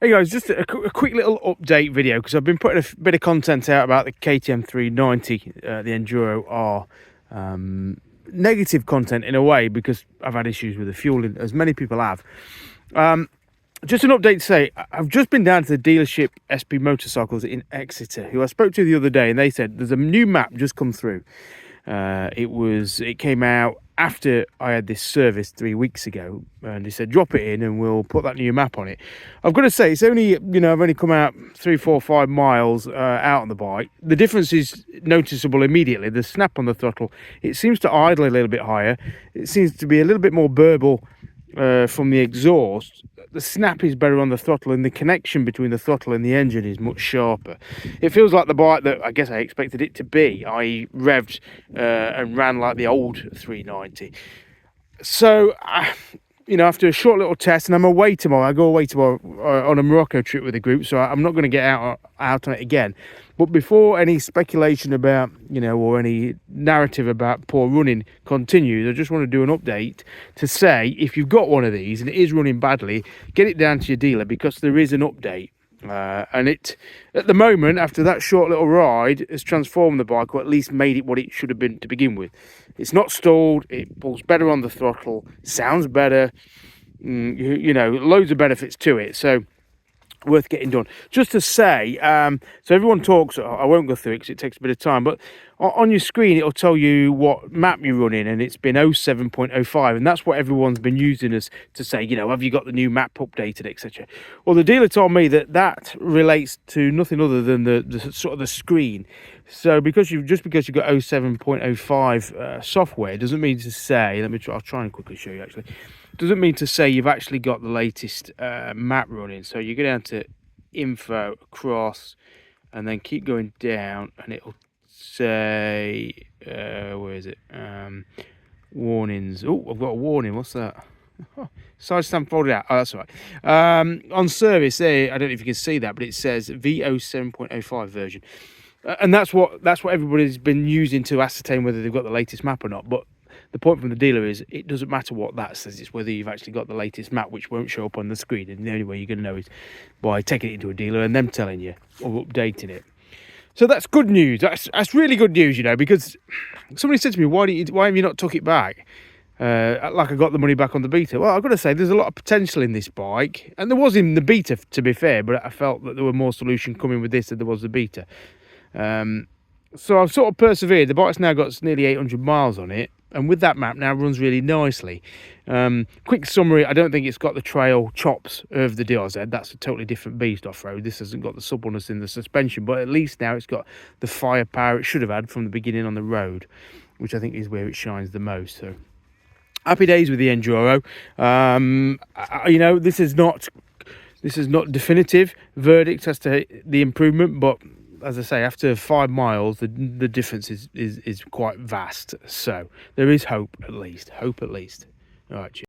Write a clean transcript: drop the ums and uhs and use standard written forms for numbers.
Hey guys, just a quick little update video because I've been putting a bit of content out about the KTM 390, the Enduro R. Negative content in a way because I've had issues with the fueling, as many people have. Just an update to say, I've just been down to the dealership SP Motorcycles in Exeter, who I spoke to the other day, and they said there's a new map just come through. It came out after I had this service 3 weeks ago, and they said drop it in and we'll put that new map on it. I've got to say, it's only, I've only come out 3, 4, 5 miles out on the bike. The difference is noticeable immediately. The snap on the throttle, it seems to idle a little bit higher. It seems to be a little bit more burble from the exhaust. The snap is better on the throttle, and the connection between the throttle and the engine is much sharper. It feels like the bike that I guess I expected it to be, i.e. revved and ran like the old 390. So, after a short little test, and I'm away tomorrow, I go away tomorrow on a Morocco trip with the group, so I'm not going to get out on it again. But before any speculation about, or any narrative about poor running continues, I just want to do an update to say, if you've got one of these and it is running badly, get it down to your dealer, because there is an update. And it, at the moment, after that short little ride, has transformed the bike, or at least made it what it should have been to begin with. It's not stalled, it pulls better on the throttle, sounds better, loads of benefits to it. So worth getting done. Just to say, so everyone talks, I won't go through it because it takes a bit of time, but on your screen it'll tell you what map you're running, and it's been 07.05, and that's what everyone's been using as to say, have you got the new map updated, etc. Well, the dealer told me that relates to nothing other than the sort of the screen. So because you've got 07.05 software, doesn't mean to say, I'll try and quickly show you actually. Doesn't mean to say you've actually got the latest map running. So you go down to info, across, and then keep going down, and it'll say where is it? Warnings. Oh, I've got a warning. What's that? Side stand folded out. Oh, that's all right. On service there, I don't know if you can see that, but it says V07.05 version. And that's what everybody's been using to ascertain whether they've got the latest map or not. But the point from the dealer is it doesn't matter what that says, it's whether you've actually got the latest map, which won't show up on the screen. And the only way you're going to know is by taking it into a dealer and them telling you or updating it. So that's good news. That's really good news, because somebody said to me, why have you not took it back? Like I got the money back on the beta. Well, I've got to say, there's a lot of potential in this bike, and there was in the beta, to be fair, but I felt that there were more solutions coming with this than there was the beta. So I've sort of persevered. The bike's now got nearly 800 miles on it, and with that map now runs really nicely. Quick summary, I don't think it's got the trail chops of the DRZ. That's a totally different beast off-road. This hasn't got the suppleness in the suspension, but at least now it's got the firepower it should have had from the beginning on the road, which I think is where it shines the most. So happy days with the Enduro. This is not definitive verdict as to the improvement, but as I say, after 5 miles, the difference is quite vast. So there is hope at least. All right, cheers.